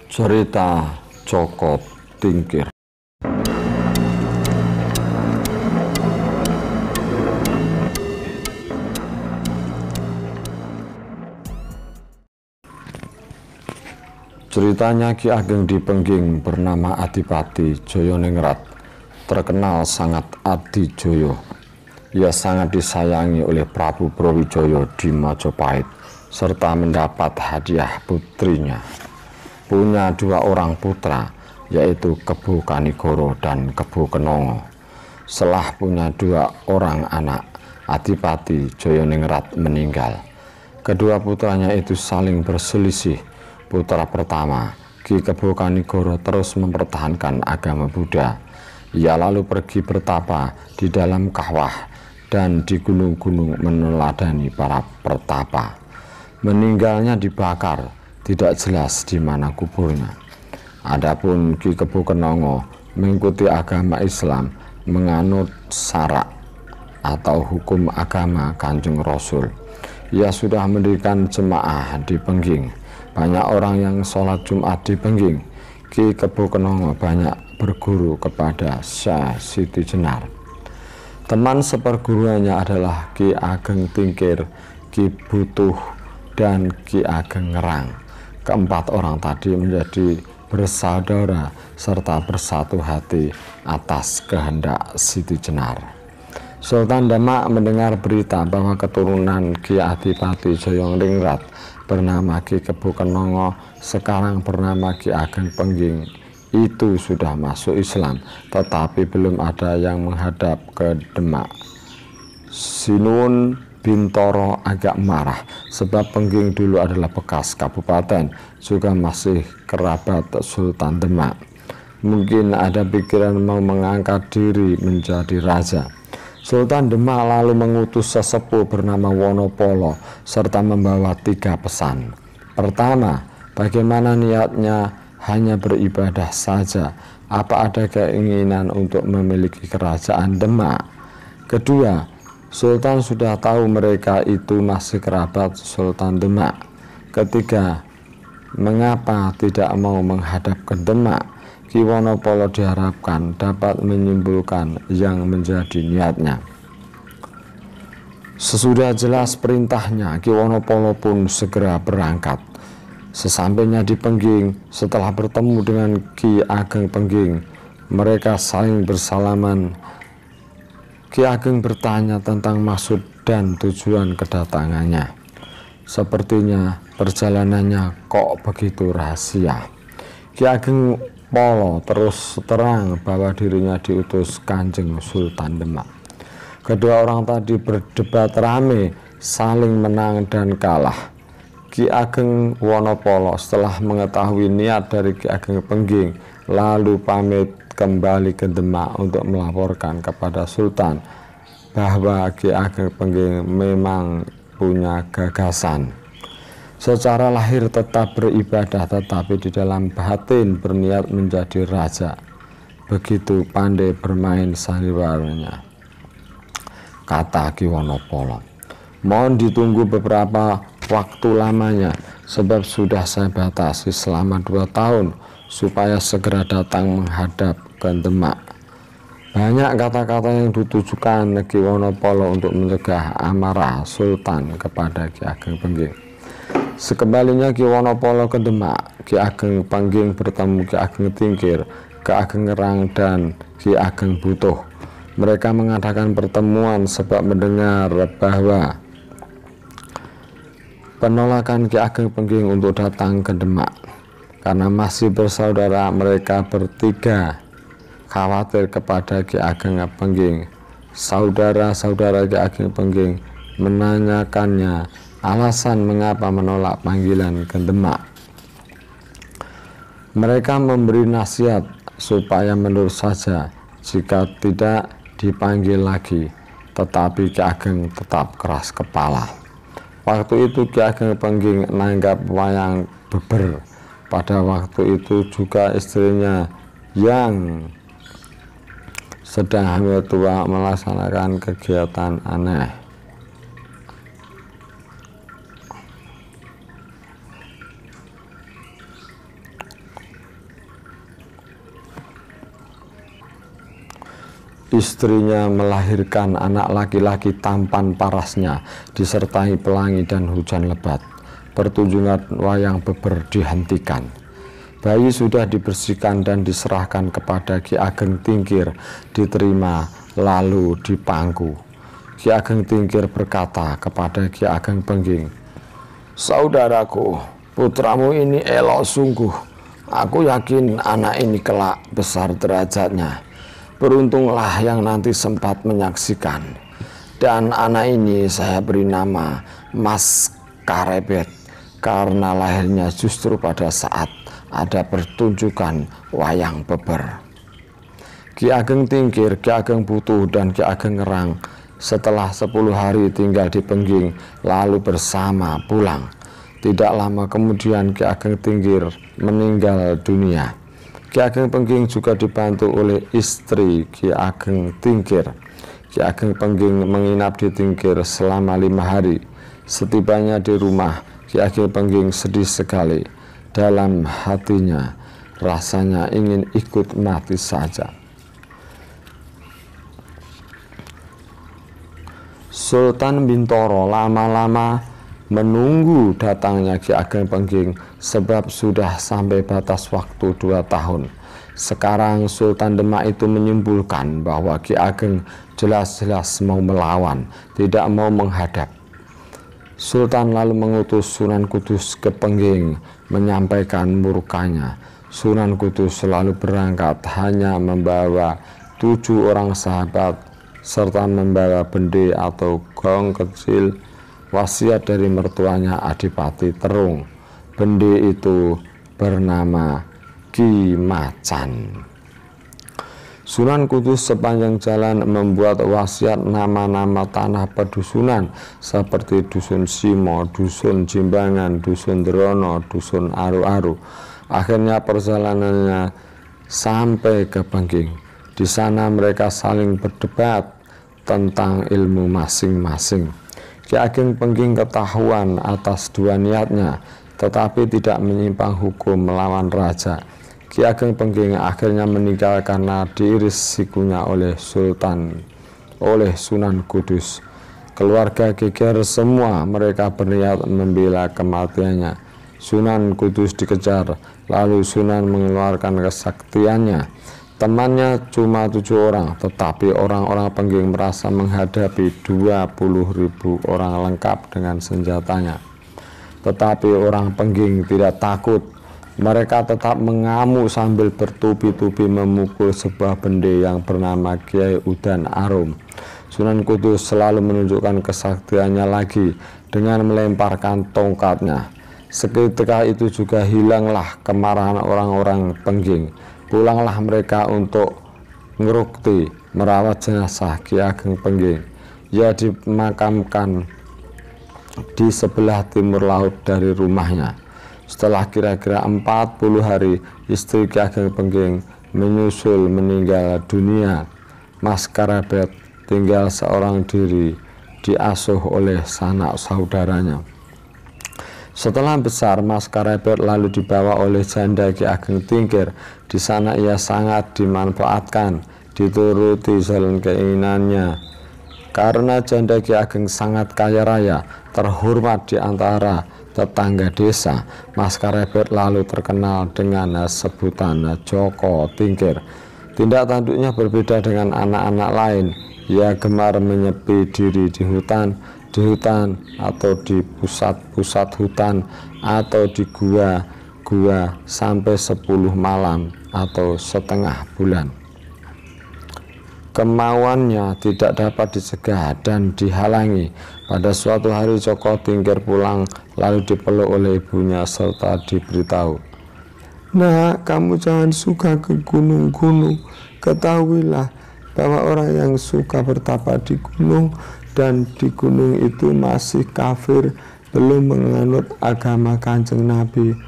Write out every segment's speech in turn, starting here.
Cerita Joko Tingkir. Ceritanya Ki Ageng Dipengging bernama Adipati Joyoningrat, terkenal sangat adijoyo. Ia sangat disayangi oleh Prabu Brawijaya di Majapahit, serta mendapat hadiah putrinya. Punya dua orang putra, yaitu Kebo Kanigoro dan Kebo Kenongo. Setelah punya dua orang anak, Adipati Joyoningrat meninggal. Kedua putranya itu saling berselisih. Putra pertama, Ki Kebo Kanigoro, terus mempertahankan agama Buddha. Ia lalu pergi bertapa di dalam kawah dan di gunung-gunung meneladani para pertapa. Meninggalnya dibakar, tidak jelas di mana kuburnya. Adapun Ki Kebo Kenongo mengikuti agama Islam, menganut syarak atau hukum agama Kanjeng Rasul. Ia sudah mendirikan jemaah di Pengging. Banyak orang yang sholat Jumat di Pengging. Ki Kebo Kenongo banyak berguru kepada Syekh Siti Jenar. Teman seperguruannya adalah Ki Ageng Tingkir, Ki Butuh, dan Ki Ageng Ngerang. Keempat orang tadi menjadi bersaudara serta bersatu hati atas kehendak Siti Jenar. Sultan Demak mendengar berita bahwa keturunan Ki Adipati Joyoningrat bernama Ki Kebo Kenongo, sekarang bernama Ki Ageng Pengging, itu sudah masuk Islam, tetapi belum ada yang menghadap ke Demak. Sinuwun Bintoro agak marah, sebab Pengging dulu adalah bekas kabupaten, juga masih kerabat Sultan Demak. Mungkin ada pikiran mau mengangkat diri menjadi raja. Sultan Demak lalu mengutus sesepuh bernama Wonopolo serta membawa 3 pesan. Pertama, bagaimana niatnya hanya beribadah saja, apa ada keinginan untuk memiliki kerajaan Demak? Kedua, Sultan sudah tahu mereka itu masih kerabat Sultan Demak. Ketiga, mengapa tidak mau menghadap ke Demak? Ki Wonopolo diharapkan dapat menyimpulkan yang menjadi niatnya. Sesudah jelas perintahnya, Ki Wonopolo pun segera berangkat. Sesampainya di Pengging, setelah bertemu dengan Ki Ageng Pengging, mereka saling bersalaman. Ki Ageng bertanya tentang maksud dan tujuan kedatangannya. Sepertinya perjalanannya kok begitu rahasia. Ki Ageng Polo terus terang bahwa dirinya diutus Kanjeng Sultan Demak. Kedua orang tadi berdebat rame, saling menang dan kalah. Ki Ageng Wonopolo setelah mengetahui niat dari Ki Ageng Pengging, lalu pamit kembali ke Demak untuk melaporkan kepada Sultan bahwa Ki Ageng Pengging memang punya gagasan. Secara lahir tetap beribadah, tetapi di dalam batin berniat menjadi raja. Begitu pandai bermain sandiwaranya, kata Ki Wonopolo. Mohon ditunggu beberapa waktu lamanya, sebab sudah saya batasi selama 2 tahun supaya segera datang menghadap ke Demak. Banyak kata-kata yang ditujukan Ki Wonopolo untuk mencegah amarah Sultan kepada Ki Ageng Pengging. Sekembalinya Ki Wonopolo ke Demak, Ki Ageng Pengging bertemu Ki Ageng Tingkir, Ki Ageng Ngerang, dan Ki Ageng Butuh. Mereka mengadakan pertemuan sebab mendengar bahwa penolakan Ki Ageng Pengging untuk datang ke Demak. Karena masih bersaudara, mereka bertiga khawatir kepada Ki Ageng Pengging. Saudara-saudara Ki Ageng Pengging menanyakannya alasan mengapa menolak panggilan ke Demak. Mereka memberi nasihat supaya menurut saja jika tidak dipanggil lagi, tetapi Ki Ageng tetap keras kepala. Waktu itu Ki Ageng Pengging nanggap wayang beber. Pada waktu itu juga istrinya yang sedang hamil tua melaksanakan kegiatan aneh. Istrinya melahirkan anak laki-laki tampan parasnya, disertai pelangi dan hujan lebat. Pertunjukan wayang beber dihentikan. Bayi sudah dibersihkan dan diserahkan kepada Ki Ageng Tingkir, diterima lalu dipangku. Ki Ageng Tingkir berkata kepada Ki Ageng Pengging, "Saudaraku, putramu ini elok sungguh. Aku yakin anak ini kelak besar derajatnya. Beruntunglah yang nanti sempat menyaksikan. Dan anak ini saya beri nama Mas Karebet, karena lahirnya justru pada saat ada pertunjukan wayang beber." Ki Ageng Tingkir, Ki Ageng Putuh, dan Ki Ageng Ngerang setelah 10 hari tinggal di Pengging lalu bersama pulang. Tidak lama kemudian Ki Ageng Tingkir meninggal dunia. Ki Ageng Pengging juga dibantu oleh istri Ki Ageng Tingkir. Ki Ageng Pengging menginap di Tingkir selama 5 hari. Setibanya di rumah, Ki Ageng Pengging sedih sekali. Dalam hatinya rasanya ingin ikut mati saja. Sultan Bintoro lama-lama menunggu datangnya Ki Ageng Pengging sebab sudah sampai batas waktu 2 tahun. Sekarang Sultan Demak itu menyimpulkan bahwa Ki Ageng jelas-jelas mau melawan, tidak mau menghadap. Sultan lalu mengutus Sunan Kudus ke Pengging menyampaikan murkanya. Sunan Kudus selalu berangkat hanya membawa 7 orang sahabat serta membawa bende atau gong kecil, wasiat dari mertuanya Adipati Terung. Bende itu bernama Ki Macan. Sunan Kudus sepanjang jalan membuat wasiat nama-nama tanah pedusunan seperti Dusun Simo, Dusun Jimbangan, Dusun Drono, Dusun Aru-Aru. Akhirnya perjalanannya sampai ke Pengging. Di sana mereka saling berdebat tentang ilmu masing-masing. Ki Ageng Pengging ketahuan atas 2 niatnya, tetapi tidak menyimpang hukum melawan raja. Ki Ageng Pengging akhirnya meninggal karena diiris sikunya oleh Sunan Kudus. Keluarga geger semua, mereka berniat membela kematiannya. Sunan Kudus dikejar, lalu Sunan mengeluarkan kesaktiannya. Temannya cuma 7 orang, tetapi orang-orang Pengging merasa menghadapi 20.000 orang lengkap dengan senjatanya. Tetapi orang Pengging tidak takut. Mereka tetap mengamuk sambil bertubi-tubi memukul sebuah bende yang bernama Kiai Udan Arum. Sunan Kudus selalu menunjukkan kesaktiannya lagi dengan melemparkan tongkatnya. Seketika itu juga hilanglah kemarahan orang-orang Pengging. Pulanglah mereka untuk ngerukti merawat jenazah Ki Ageng Pengging. Ia dimakamkan di sebelah timur laut dari rumahnya. Setelah kira-kira 40 hari, istri Ki Ageng Pengging menyusul meninggal dunia. Mas Karebet tinggal seorang diri, diasuh oleh sanak saudaranya. Setelah besar, Mas Karebet lalu dibawa oleh janda Ki Ageng Tingkir. Di sana ia sangat dimanfaatkan, dituruti jalan keinginannya. Karena janda Ki Ageng sangat kaya raya, terhormat di antara tetangga desa, Mas Karebet lalu terkenal dengan sebutan Joko Tingkir. Tindak tanduknya berbeda dengan anak-anak lain. Ia gemar menyepi diri di hutan atau di pusat-pusat hutan atau di gua-gua sampai 10 malam atau setengah bulan. Kemauannya tidak dapat dicegah dan dihalangi. Pada suatu hari Joko Tingkir pulang lalu dipeluk oleh ibunya serta diberitahu, "Nah, kamu jangan suka ke gunung-gunung. Ketahuilah bahwa orang yang suka bertapa di gunung dan di gunung itu masih kafir, belum menganut agama Kanjeng Nabi.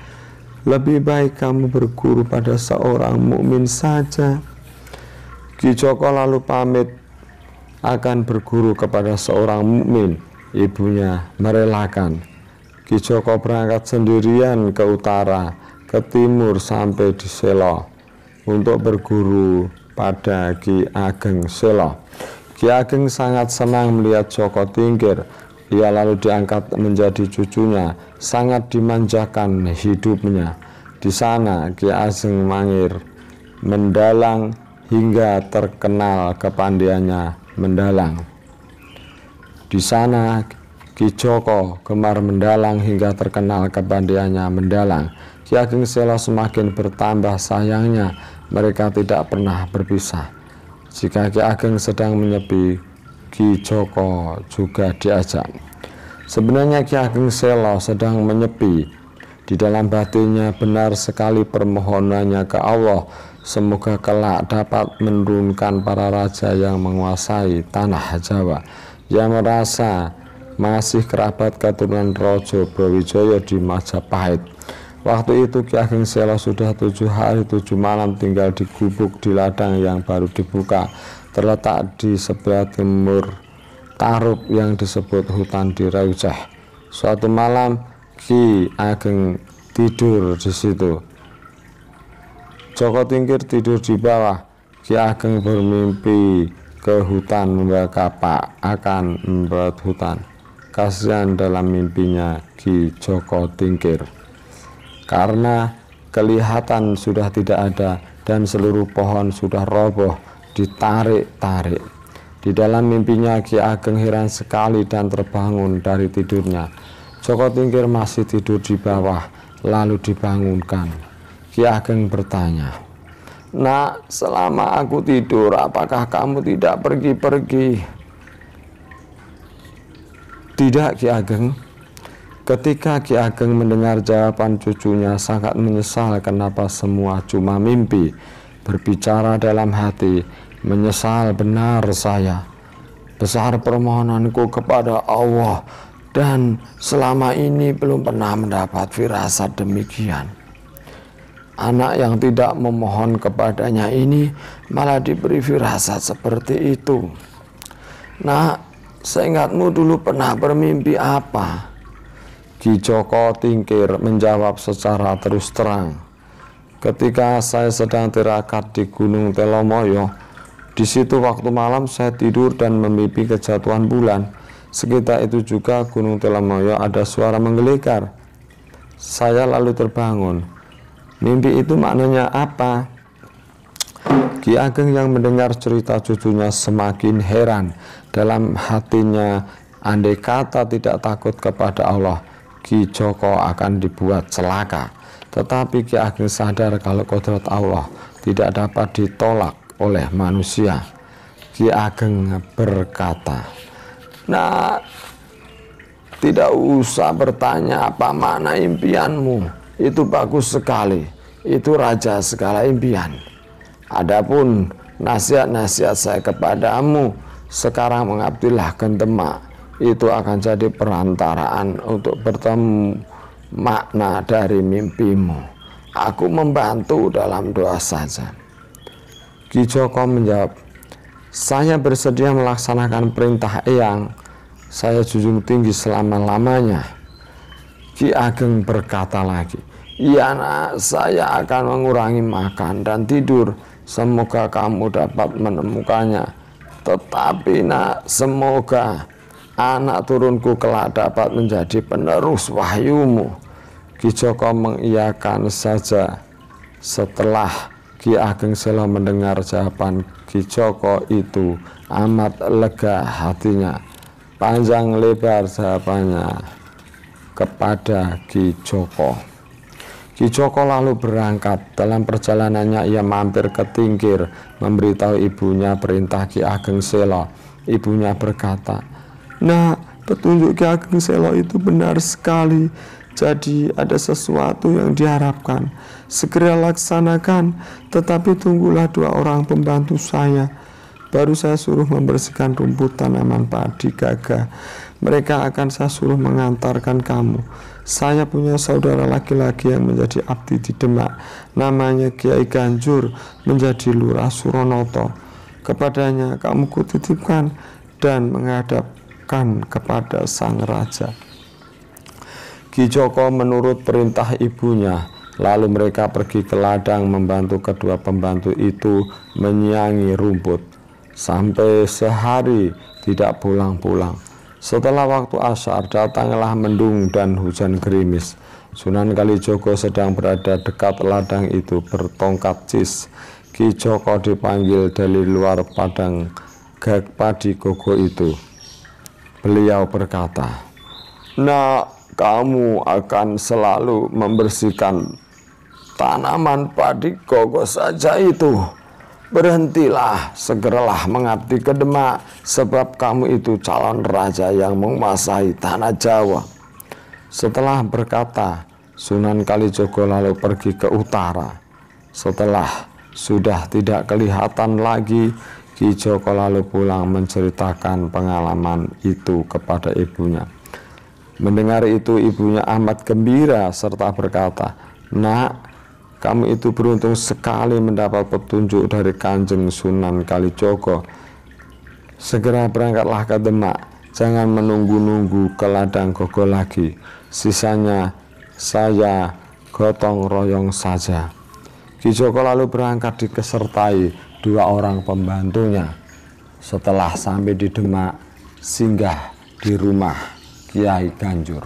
Lebih baik kamu berguru pada seorang mukmin saja." Ki Joko lalu pamit akan berguru kepada seorang mukmin. Ibunya merelakan. Ki Joko berangkat sendirian ke utara, ke timur sampai di Selo untuk berguru kepada Ki Ageng Selo. Ki Ageng sangat senang melihat Joko Tingkir. Ia lalu diangkat menjadi cucunya, sangat dimanjakan hidupnya. Di sana Ki Ageng Mangir mendalang hingga terkenal kepandaiannya mendalang. Di sana Ki Joko gemar mendalang hingga terkenal kepandaiannya mendalang. Ki Ageng Selo semakin bertambah sayangnya, mereka tidak pernah berpisah. Jika Ki Ageng sedang menyepi, Ki Joko juga diajak. Sebenarnya Ki Ageng Selo sedang menyepi. Di dalam batinnya benar sekali permohonannya ke Allah, semoga kelak dapat menurunkan para raja yang menguasai tanah Jawa, yang merasa masih kerabat keturunan Raja Brawijaya di Majapahit. Waktu itu Ki Ageng Selo sudah 7 hari 7 malam tinggal di gubuk di ladang yang baru dibuka, terletak di sebelah timur Tarub yang disebut hutan di Raujah. Suatu malam Ki Ageng tidur di situ. Joko Tingkir tidur di bawah. Ki Ageng bermimpi ke hutan membawa kapak akan membuat hutan. Kasihan dalam mimpinya Ki Joko Tingkir, karena kelihatan sudah tidak ada dan seluruh pohon sudah roboh ditarik-tarik. Di dalam mimpinya Ki Ageng heran sekali dan terbangun dari tidurnya. Joko Tingkir masih tidur di bawah, lalu dibangunkan. Ki Ageng bertanya, "Nak, selama aku tidur apakah kamu tidak pergi-pergi?" "Tidak, Ki Ageng." Ketika Ki Ageng mendengar jawaban cucunya, sangat menyesal kenapa semua cuma mimpi. Berbicara dalam hati, "Menyesal benar saya. Besar permohonanku kepada Allah dan selama ini belum pernah mendapat firasat demikian. Anak yang tidak memohon kepadanya ini malah diberi firasat seperti itu. Nak, seingatmu dulu pernah bermimpi apa?" Ki Joko Tingkir menjawab secara terus terang, "Ketika saya sedang tirakat di Gunung Telomoyo, di situ waktu malam saya tidur dan memimpi kejatuhan bulan. Sekitar itu juga Gunung Telomoyo ada suara menggelegar. Saya lalu terbangun. Mimpi itu maknanya apa?" Ki Ageng yang mendengar cerita cucunya semakin heran. Dalam hatinya, andai kata tidak takut kepada Allah, Ki Joko akan dibuat celaka. Tetapi Ki Ageng sadar kalau kodrat Allah tidak dapat ditolak oleh manusia. Ki Ageng berkata, "Nah, tidak usah bertanya apa makna impianmu. Itu bagus sekali. Itu raja segala impian. Adapun nasihat-nasihat saya kepadamu, sekarang mengabdilah Gentemak. Itu akan jadi perantaraan untuk bertemu makna dari mimpimu. Aku membantu dalam doa saja." Ki Joko menjawab, "Saya bersedia melaksanakan perintah Eyang. Saya junjung tinggi selama-lamanya." Ki Ageng berkata lagi, "Iya nak, saya akan mengurangi makan dan tidur. Semoga kamu dapat menemukannya. Tetapi nak, semoga anak turunku kelak dapat menjadi penerus wahyumu." Ki Joko mengiyakan saja. Setelah Ki Ageng Selo mendengar jawaban Ki Joko itu, amat lega hatinya. Panjang lebar jawabannya kepada Ki Joko. Ki Joko lalu berangkat. Dalam perjalanannya ia mampir ke Tingkir, memberitahu ibunya perintah Ki Ageng Selo. Ibunya berkata, "Nah, petunjuk Ki Ageng Selo itu benar sekali. Jadi ada sesuatu yang diharapkan. Segera laksanakan, tetapi tunggulah 2 orang pembantu saya. Baru saya suruh membersihkan rumput tanaman padi gagah. Mereka akan saya suruh mengantarkan kamu. Saya punya saudara laki-laki yang menjadi abdi di Demak. Namanya Kiai Ganjur, menjadi lurah Suronoto. Kepadanya kamu kutitipkan dan menghadapkan kepada sang raja." Ki Joko menurut perintah ibunya, Lalu mereka pergi ke ladang membantu kedua pembantu itu menyiangi rumput sampai sehari tidak pulang-pulang. Setelah waktu asar datanglah mendung dan hujan gerimis. Sunan Kalijogo sedang berada dekat ladang itu bertongkat cis. Ki Joko dipanggil dari luar padang padi gogo itu. Beliau berkata, "Nak, kamu akan selalu membersihkan tanaman padi gogo saja itu. Berhentilah, segeralah mengabdi ke Demak, sebab kamu itu calon raja yang menguasai tanah Jawa." Setelah berkata, Sunan Kalijogo lalu pergi ke utara. Setelah sudah tidak kelihatan lagi, Ki Joko lalu pulang menceritakan pengalaman itu kepada ibunya. Mendengar itu ibunya amat gembira serta berkata, "Nak, kamu itu beruntung sekali mendapat petunjuk dari Kanjeng Sunan Kalijogo. Segera berangkatlah ke Demak, jangan menunggu-nunggu ke ladang gogo lagi. Sisanya saya gotong royong saja." Ki Joko lalu berangkat disertai 2 orang pembantunya. Setelah sampai di Demak, singgah di rumah Kiai Ganjur.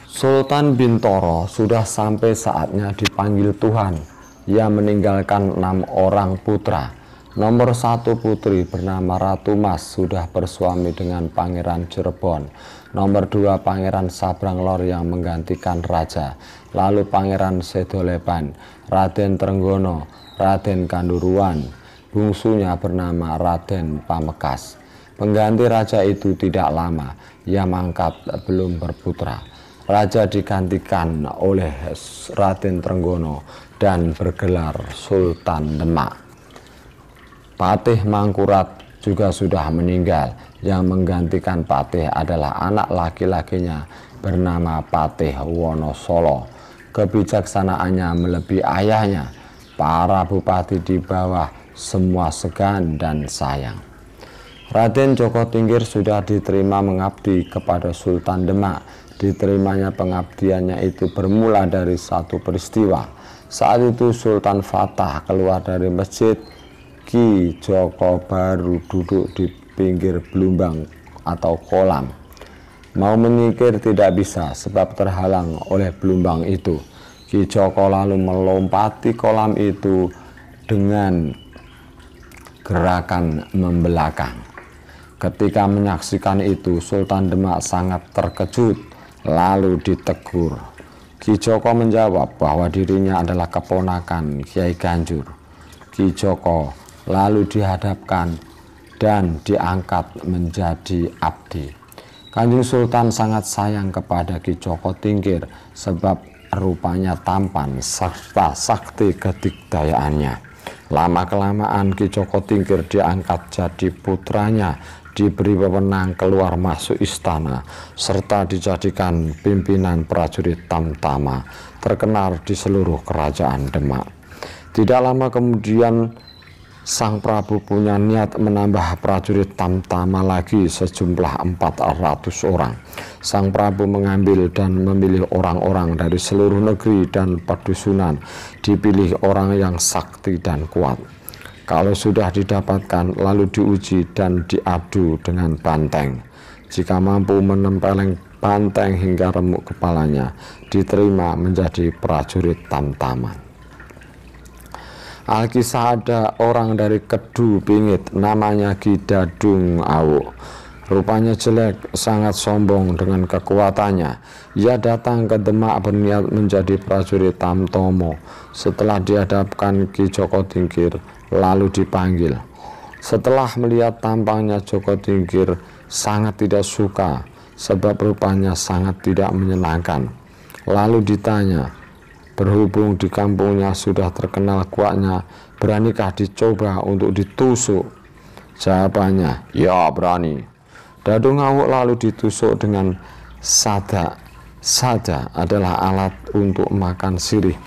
Sultan Bintoro sudah sampai saatnya dipanggil Tuhan. Ia meninggalkan 6 orang putra. Nomor 1 putri bernama Ratu Mas sudah bersuami dengan Pangeran Cirebon. Nomor 2 Pangeran Sabranglor yang menggantikan raja. Lalu Pangeran Sedoleban, Raden Trenggono, Raden Kanduruan. Bungsunya bernama Raden Pamekas. Pengganti raja itu tidak lama, ia mangkat belum berputra. Raja digantikan oleh Raden Trenggono dan bergelar Sultan Demak. Patih Mangkurat juga sudah meninggal. Yang menggantikan Patih adalah anak laki-lakinya bernama Patih Wonosolo. Kebijaksanaannya melebihi ayahnya. Para bupati di bawah semua segan dan sayang. Raden Joko Tingkir sudah diterima mengabdi kepada Sultan Demak. Diterimanya pengabdiannya itu bermula dari satu peristiwa. Saat itu Sultan Fatah keluar dari masjid. Ki Joko baru duduk di pinggir belumbang atau kolam. Mau menyingkir tidak bisa sebab terhalang oleh belumbang itu. Ki Joko lalu melompati kolam itu dengan gerakan membelakang. Ketika menyaksikan itu, Sultan Demak sangat terkejut lalu ditegur. Ki Joko menjawab bahwa dirinya adalah keponakan Kiai Ganjur. Ki Joko lalu dihadapkan dan diangkat menjadi abdi. Kanjeng Sultan sangat sayang kepada Ki Joko Tingkir sebab rupanya tampan serta sakti kedigdayaannya. Lama-kelamaan Ki Joko Tingkir diangkat jadi putranya, diberi wewenang keluar masuk istana, serta dijadikan pimpinan prajurit Tamtama, terkenal di seluruh kerajaan Demak. Tidak lama kemudian Sang Prabu punya niat menambah prajurit Tamtama lagi sejumlah 400 orang. Sang Prabu mengambil dan memilih orang-orang dari seluruh negeri dan pedusunan. Dipilih orang yang sakti dan kuat. Kalau sudah didapatkan lalu diuji dan diadu dengan banteng. Jika mampu menempeleng banteng hingga remuk kepalanya, diterima menjadi prajurit Tamtama. Alkisah ada orang dari Kedu Bingit namanya Ki Dadung Awu. Rupanya jelek, sangat sombong dengan kekuatannya. Ia datang ke Demak berniat menjadi prajurit Tamtomo. Setelah dihadapkan Ki Joko Tingkir, lalu dipanggil. Setelah melihat tampangnya, Joko Tingkir sangat tidak suka sebab rupanya sangat tidak menyenangkan. Lalu ditanya, berhubung di kampungnya sudah terkenal kuatnya, beranikah dicoba untuk ditusuk? Jawabannya, ya berani. Dadung Awu lalu ditusuk dengan sada. Sada adalah alat untuk makan sirih.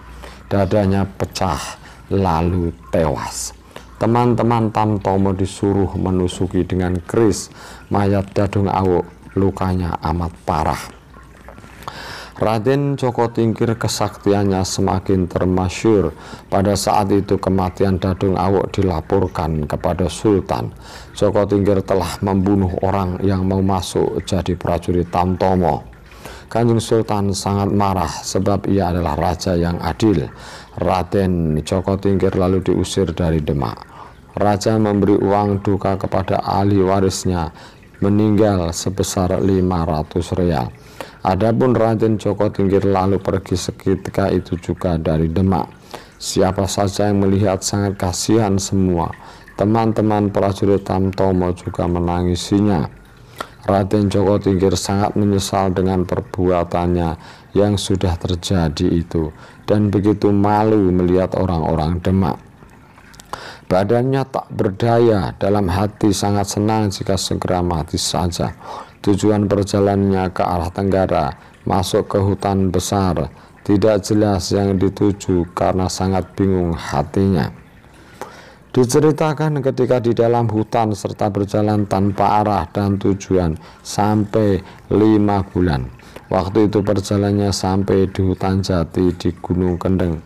Dadanya pecah lalu tewas. Teman-teman Tamtomo disuruh menusuki dengan keris mayat Dadung Awu. Lukanya amat parah. Raden Joko Tingkir kesaktiannya semakin termasyhur. Pada saat itu kematian Dadung Awuk dilaporkan kepada Sultan. Joko Tingkir telah membunuh orang yang mau masuk jadi prajurit Tamtomo. Kanjeng Sultan sangat marah sebab ia adalah raja yang adil. Raden Joko Tingkir lalu diusir dari Demak. Raja memberi uang duka kepada ahli warisnya, meninggal sebesar 500 real. Adapun Raden Joko Tingkir lalu pergi seketika itu juga dari Demak. Siapa saja yang melihat sangat kasihan semua. Teman-teman prajurit Tamtomo juga menangisinya. Raden Joko Tingkir sangat menyesal dengan perbuatannya yang sudah terjadi itu, dan begitu malu melihat orang-orang Demak. Badannya tak berdaya, dalam hati sangat senang jika segera mati saja. Tujuan perjalanannya ke arah tenggara, masuk ke hutan besar, tidak jelas yang dituju karena sangat bingung hatinya. Diceritakan ketika di dalam hutan serta berjalan tanpa arah dan tujuan sampai 5 bulan. Waktu itu perjalanannya sampai di hutan jati di Gunung Kendeng.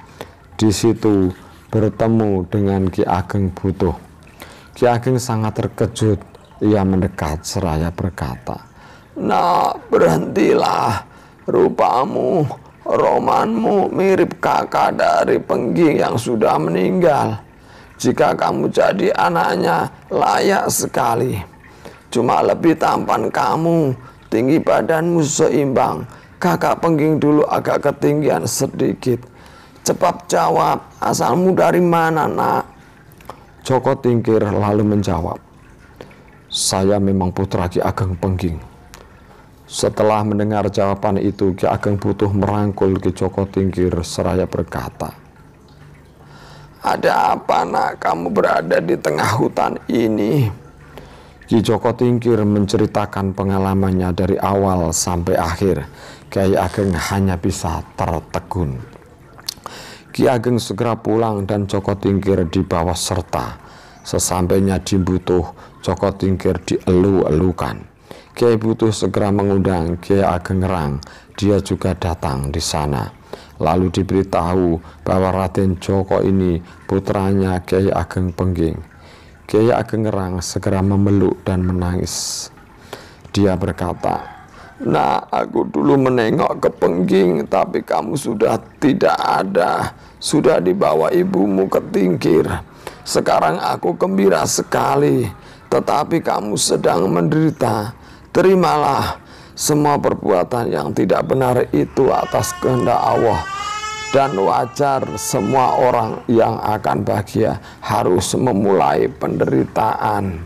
Di situ bertemu dengan Ki Ageng Butuh. Ki Ageng sangat terkejut. Ia mendekat seraya berkata, "Nak, berhentilah. Rupamu, romanmu mirip kakak dari Pengging yang sudah meninggal. Jika kamu jadi anaknya, layak sekali. Cuma lebih tampan kamu, tinggi badanmu seimbang. Kakak Pengging dulu agak ketinggian sedikit. Cepat jawab, asalmu dari mana, Nak?" Joko Tingkir lalu menjawab, "Saya memang putra Ki Ageng Pengging." Setelah mendengar jawaban itu, Ki Ageng Butuh merangkul Ki Joko Tingkir seraya berkata, "Ada apa, Nak, kamu berada di tengah hutan ini?" Ki Joko Tingkir menceritakan pengalamannya dari awal sampai akhir. Kyai Ageng hanya bisa tertegun. Ki Ageng segera pulang dan Joko Tingkir dibawa serta. Sesampainya di Butuh, Joko Tingkir dielu-elukan. Kyai Butuh segera mengundang Kyai Ageng Ngerang. Dia juga datang di sana. Lalu diberitahu bahwa Raden Joko ini putranya Kyai Ageng Pengging. Kyai Ageng Ngerang segera memeluk dan menangis. Dia berkata, "Nah, aku dulu menengok ke Pengging, tapi kamu sudah tidak ada. Sudah dibawa ibumu ke Tingkir. Sekarang aku gembira sekali, tetapi kamu sedang menderita. Terimalah, semua perbuatan yang tidak benar itu atas kehendak Allah. Dan wajar semua orang yang akan bahagia harus memulai penderitaan."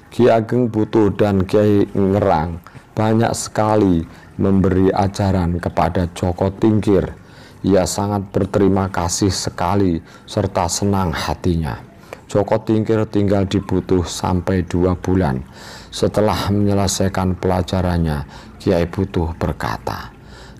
Ki Ageng Butuh dan Kyai Ngerang banyak sekali memberi ajaran kepada Joko Tingkir. Ia sangat berterima kasih sekali serta senang hatinya. Joko Tingkir tinggal di Butuh sampai 2 bulan. Setelah menyelesaikan pelajarannya, Kyai Butuh berkata,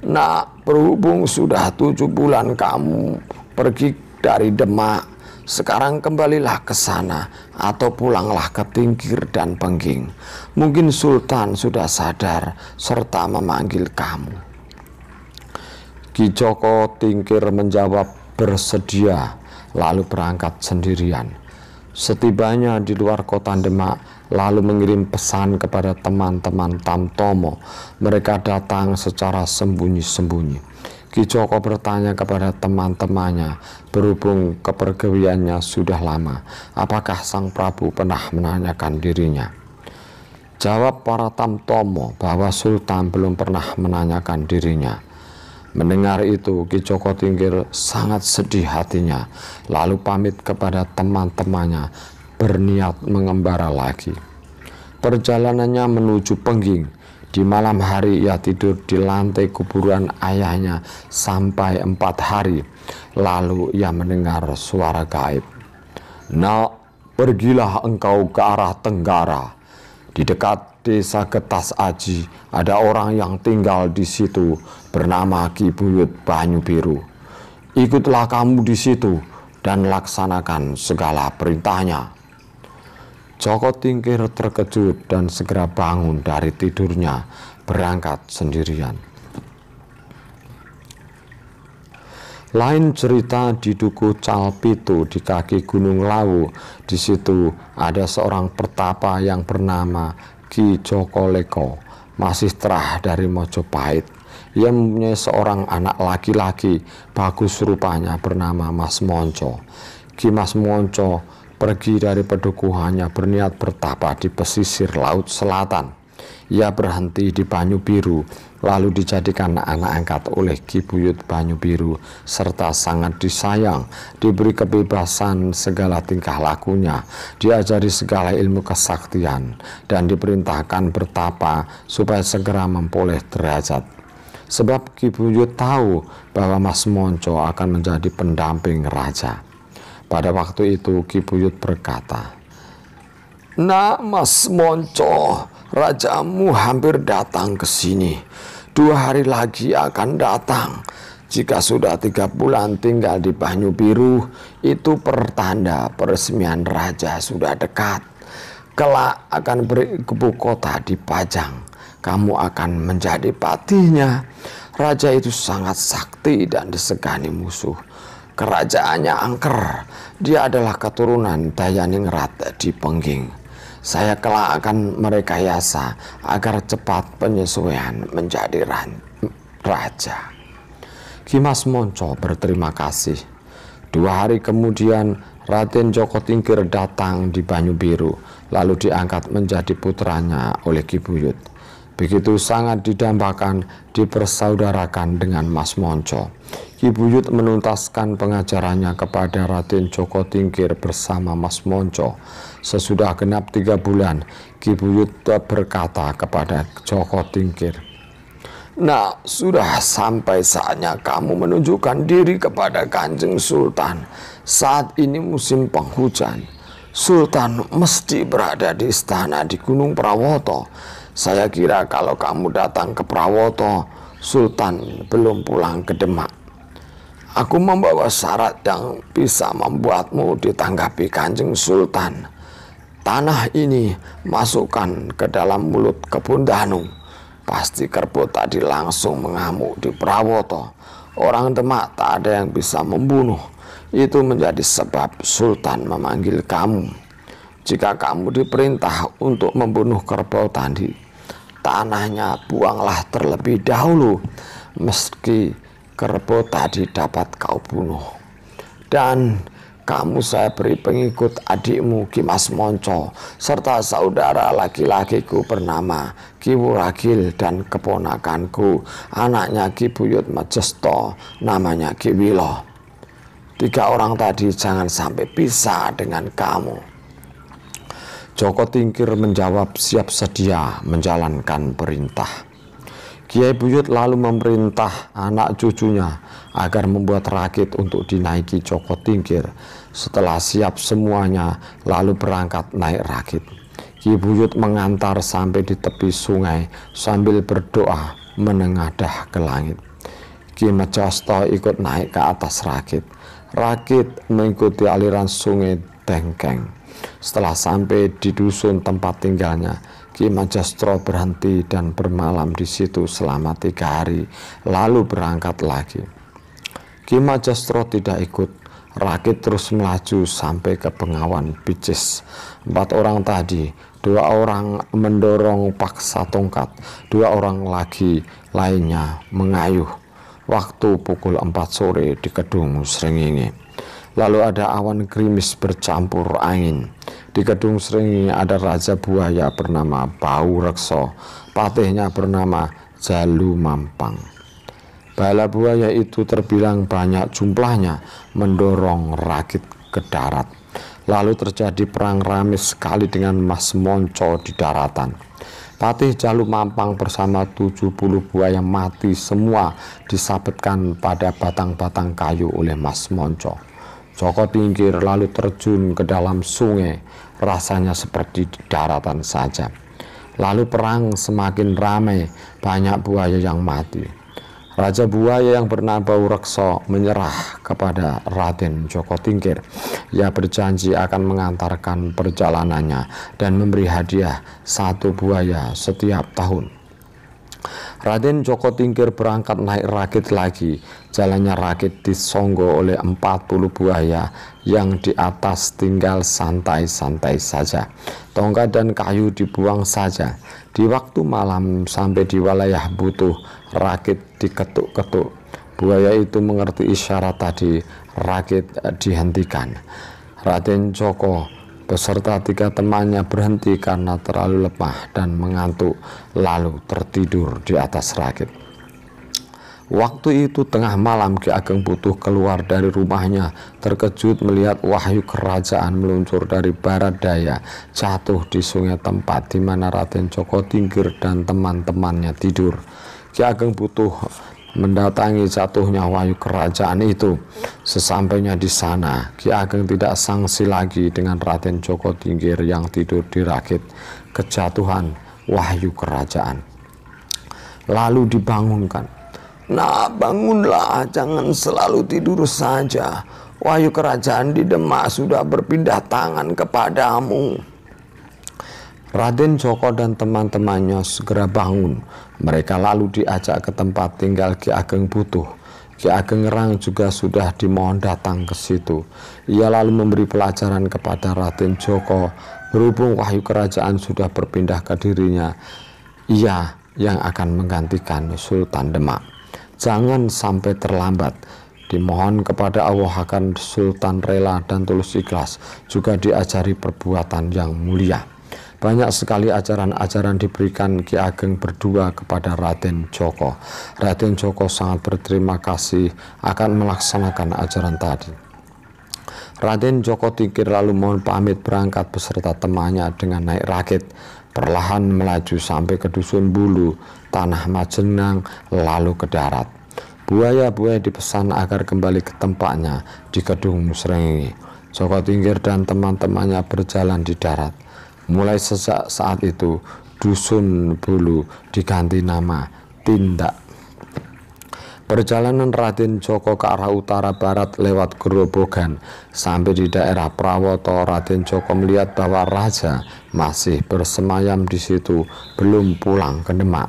"Nak, berhubung sudah 7 bulan kamu pergi dari Demak, sekarang kembalilah ke sana atau pulanglah ke Tingkir dan Pengging. Mungkin Sultan sudah sadar serta memanggil kamu." Ki Joko Tingkir menjawab bersedia, lalu berangkat sendirian. Setibanya di luar kota Demak, lalu mengirim pesan kepada teman-teman Tamtomo. Mereka datang secara sembunyi-sembunyi. Ki Joko bertanya kepada teman-temannya, berhubung kepergiannya sudah lama, apakah Sang Prabu pernah menanyakan dirinya. Jawab para Tamtomo bahwa Sultan belum pernah menanyakan dirinya. Mendengar itu, Ki Joko Tingkir sangat sedih hatinya, lalu pamit kepada teman-temannya, berniat mengembara lagi. Perjalanannya menuju Pengging. Di malam hari ia tidur di lantai kuburan ayahnya sampai 4 hari. Lalu ia mendengar suara gaib. "Nak, pergilah engkau ke arah tenggara. Di dekat desa Getas Aji ada orang yang tinggal di situ bernama Ki Buyut Banyu Biru. Ikutlah kamu di situ dan laksanakan segala perintahnya." Joko Tingkir terkejut dan segera bangun dari tidurnya, berangkat sendirian. Lain cerita di Duku Calpitu di kaki Gunung Lawu. Di situ ada seorang pertapa yang bernama Ki Joko Leko, masih terah dari Mojopahit. Ia mempunyai seorang anak laki-laki bagus rupanya bernama Mas Monco. Ki Mas Monco pergi dari pedukuhannya berniat bertapa di pesisir Laut Selatan. Ia berhenti di Banyu Biru, lalu dijadikan anak angkat oleh Ki Buyut Banyu Biru, serta sangat disayang, diberi kebebasan segala tingkah lakunya, diajari segala ilmu kesaktian, dan diperintahkan bertapa supaya segera memperoleh derajat. Sebab Ki Buyut tahu bahwa Mas Monco akan menjadi pendamping raja. Pada waktu itu Ki Buyut berkata, "Nah, Mas Monco, rajamu hampir datang ke sini. 2 hari lagi akan datang. Jika sudah 3 bulan tinggal di Banyu Biru, itu pertanda peresmian raja sudah dekat. Kelak akan beribu kota di Pajang. Kamu akan menjadi patihnya. Raja itu sangat sakti dan disegani musuh. Kerajaannya angker. Dia adalah keturunan Dayaningrat di Pengging. Saya kelak akan merekayasa agar cepat penyesuaian menjadi raja." Ki Mas Monco berterima kasih. 2 hari kemudian Raden Joko Tingkir datang di Banyu Biru, lalu diangkat menjadi putranya oleh Ki Buyut. Begitu sangat didambakan, dipersaudarakan dengan Mas Monco. Ki Buyut menuntaskan pengajarannya kepada Raden Joko Tingkir bersama Mas Monco. Sesudah genap 3 bulan, Ki Buyut berkata kepada Joko Tingkir, "Nah, sudah sampai saatnya kamu menunjukkan diri kepada Kanjeng Sultan. Saat ini musim penghujan. Sultan mesti berada di istana di Gunung Prawoto. Saya kira kalau kamu datang ke Prawoto, Sultan belum pulang ke Demak. Aku membawa syarat yang bisa membuatmu ditanggapi Kanjeng Sultan. Tanah ini masukkan ke dalam mulut Kebun Danu. Pasti kerbau tadi langsung mengamuk di Prawoto. Orang Demak tak ada yang bisa membunuh. Itu menjadi sebab Sultan memanggil kamu. Jika kamu diperintah untuk membunuh kerbau tadi, tanahnya buanglah terlebih dahulu, meski kerbau tadi dapat kau bunuh. Dan kamu saya beri pengikut adikmu Ki Mas Monco, serta saudara laki-lakiku bernama Ki Wuragil, dan keponakanku, anaknya Ki Buyut Majesto, namanya Ki Wilo. 3 orang tadi jangan sampai pisah dengan kamu." Joko Tingkir menjawab siap sedia menjalankan perintah. Kiai Buyut lalu memerintah anak cucunya agar membuat rakit untuk dinaiki Joko Tingkir. Setelah siap semuanya, lalu berangkat naik rakit. Ki Buyut mengantar sampai di tepi sungai sambil berdoa menengadah ke langit. Ki Majesto ikut naik ke atas rakit. Rakit mengikuti aliran sungai Dengkeng. Setelah sampai di dusun tempat tinggalnya, Ki Majesto berhenti dan bermalam di situ selama 3 hari, lalu berangkat lagi. Ki Majesto tidak ikut. Rakit terus melaju sampai ke Bengawan Bicis. 4 orang tadi, 2 orang mendorong paksa tongkat, 2 orang lagi lainnya mengayuh. Waktu pukul 4 sore di Kedung Srengenge. Lalu ada awan gerimis bercampur angin. Di Kedung Srengenge ada raja buaya bernama Bau Rekso, patihnya bernama Jalu Mampang. Bala buaya itu terbilang banyak jumlahnya, mendorong rakit ke darat. Lalu terjadi perang rame sekali dengan Mas Monco di daratan. Patih Jalu Mampang bersama 70 buaya mati semua disabetkan pada batang-batang kayu oleh Mas Monco. Joko Tingkir lalu terjun ke dalam sungai, rasanya seperti di daratan saja. Lalu perang semakin ramai, banyak buaya yang mati. Raja buaya yang bernama Bau Rekso menyerah kepada Raden Joko Tingkir. Ia berjanji akan mengantarkan perjalanannya dan memberi hadiah 1 buaya setiap tahun. Raden Joko Tingkir berangkat naik rakit lagi. Jalannya rakit disonggo oleh 40 buaya yang di atas tinggal santai-santai saja. Tongkat dan kayu dibuang saja. Di waktu malam sampai di wilayah Butuh, rakit diketuk-ketuk. Buaya itu mengerti isyarat tadi, rakit dihentikan. Raden Joko beserta 3 temannya berhenti karena terlalu lemah dan mengantuk, lalu tertidur di atas rakit. Waktu itu tengah malam Ki Ageng Butuh keluar dari rumahnya, terkejut melihat wahyu kerajaan meluncur dari barat daya, jatuh di sungai tempat di mana Raden Joko Tingkir dan teman-temannya tidur. Ki Ageng Butuh mendatangi jatuhnya wahyu kerajaan itu. Sesampainya di sana, Ki Ageng tidak sangsi lagi dengan Raden Joko Tingkir yang tidur di rakit kejatuhan wahyu kerajaan. Lalu dibangunkan. "Nah, bangunlah, jangan selalu tidur saja. Wahyu kerajaan di Demak sudah berpindah tangan kepadamu." Raden Joko dan teman-temannya segera bangun. Mereka lalu diajak ke tempat tinggal Ki Ageng Butuh. Ki Ageng Ngerang juga sudah dimohon datang ke situ. Ia lalu memberi pelajaran kepada Raden Joko. Berhubung wahyu kerajaan sudah berpindah ke dirinya, ia yang akan menggantikan Sultan Demak. Jangan sampai terlambat. Dimohon kepada Allah akan Sultan rela dan tulus ikhlas, juga diajari perbuatan yang mulia. Banyak sekali ajaran-ajaran diberikan Ki Ageng berdua kepada Raden Joko. Raden Joko sangat berterima kasih akan melaksanakan ajaran tadi. Raden Joko Tingkir lalu mohon pamit berangkat beserta temannya dengan naik rakit. Perlahan melaju sampai ke Dusun Bulu, Tanah Majenang, lalu ke darat. Buaya-buaya dipesan agar kembali ke tempatnya di Kedung Musrengenge. Joko Tingkir dan teman-temannya berjalan di darat. Mulai sejak saat itu, Dusun Bulu diganti nama Tindak. Perjalanan Raden Joko ke arah utara barat lewat Grobogan. Sampai di daerah Prawoto, Raden Joko melihat bahwa raja masih bersemayam di situ, belum pulang ke Demak.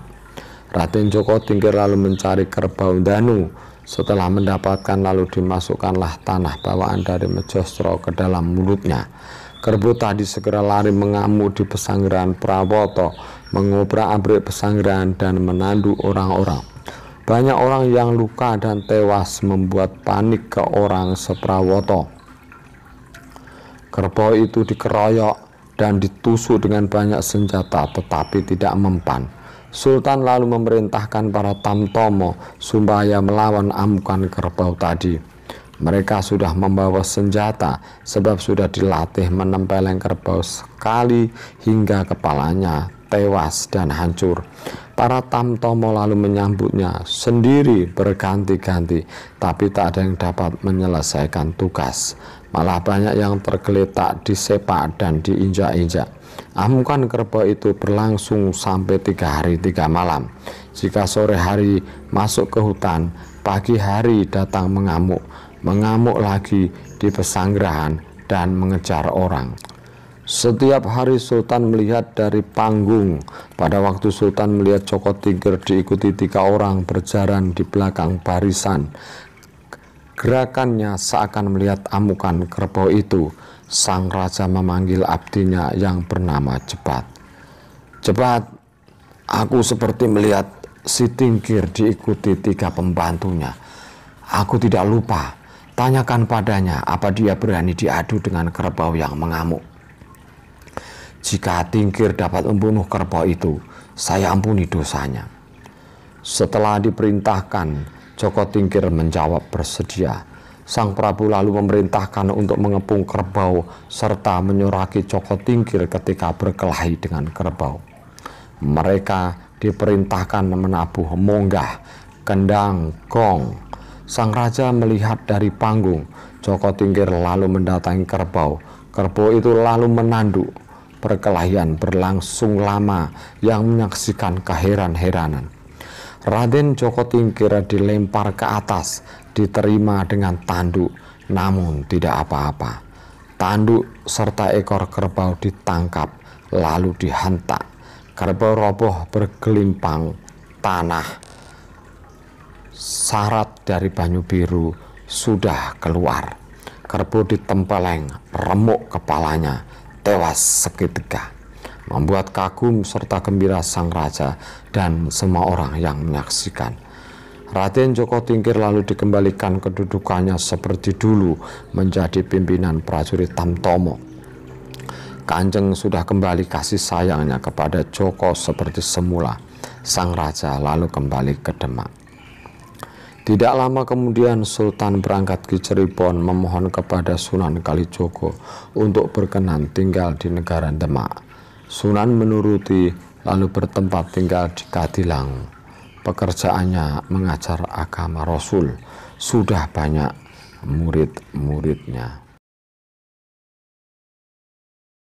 Raden Joko Tingkir lalu mencari kerbau Danu. Setelah mendapatkan, lalu dimasukkanlah tanah bawaan dari Mejostro ke dalam mulutnya. Kerbau tadi segera lari mengamuk di pesanggrahan Prawoto, mengobrak-abrik pesanggrahan dan menandu orang-orang. Banyak orang yang luka dan tewas membuat panik ke orang seprawoto. Kerbau itu dikeroyok dan ditusuk dengan banyak senjata, tetapi tidak mempan. Sultan lalu memerintahkan para tamtomo supaya melawan amukan kerbau tadi. Mereka sudah membawa senjata sebab sudah dilatih menempeleng kerbau sekali hingga kepalanya tewas dan hancur. Para tamtomo lalu menyambutnya sendiri berganti-ganti, tapi tak ada yang dapat menyelesaikan tugas. Malah banyak yang tergeletak, disepak dan diinjak-injak. Amukan kerbau itu berlangsung sampai 3 hari 3 malam. Jika sore hari masuk ke hutan, pagi hari datang mengamuk lagi di pesanggrahan dan mengejar orang. Setiap hari Sultan melihat dari panggung. Pada waktu Sultan melihat Joko Tingkir diikuti 3 orang berjalan di belakang barisan, gerakannya seakan melihat amukan kerbau itu. Sang raja memanggil abdinya yang bernama Jebat. "Jebat, aku seperti melihat si Tingkir diikuti 3 pembantunya. Aku tidak lupa. Tanyakan padanya apa dia berani diadu dengan kerbau yang mengamuk. Jika Tingkir dapat membunuh kerbau itu, saya ampuni dosanya." Setelah diperintahkan, Joko Tingkir menjawab bersedia. Sang Prabu lalu memerintahkan untuk mengepung kerbau serta menyoraki Joko Tingkir ketika berkelahi dengan kerbau. Mereka diperintahkan menabuh monggah, kendang, gong. Sang raja melihat dari panggung. Joko Tingkir lalu mendatangi kerbau. Kerbau itu lalu menanduk. Perkelahian berlangsung lama yang menyaksikan keheran-heranan. Raden Joko Tingkir dilempar ke atas, diterima dengan tanduk, namun tidak apa-apa. Tanduk serta ekor kerbau ditangkap, lalu dihentak. Kerbau roboh bergelimpang tanah. Sarat dari banyu biru sudah keluar. Kerbau ditempeleng, remuk kepalanya, tewas seketika, membuat kagum serta gembira sang raja dan semua orang yang menyaksikan. Raden Joko Tingkir lalu dikembalikan kedudukannya seperti dulu menjadi pimpinan prajurit Tamtomo. Kanjeng sudah kembali kasih sayangnya kepada Joko seperti semula. Sang raja lalu kembali ke Demak. Tidak lama kemudian Sultan berangkat ke Cirebon memohon kepada Sunan Kalijogo untuk berkenan tinggal di negara Demak. Sunan menuruti lalu bertempat tinggal di Kadilang. Pekerjaannya mengajar agama Rasul. Sudah banyak murid-muridnya.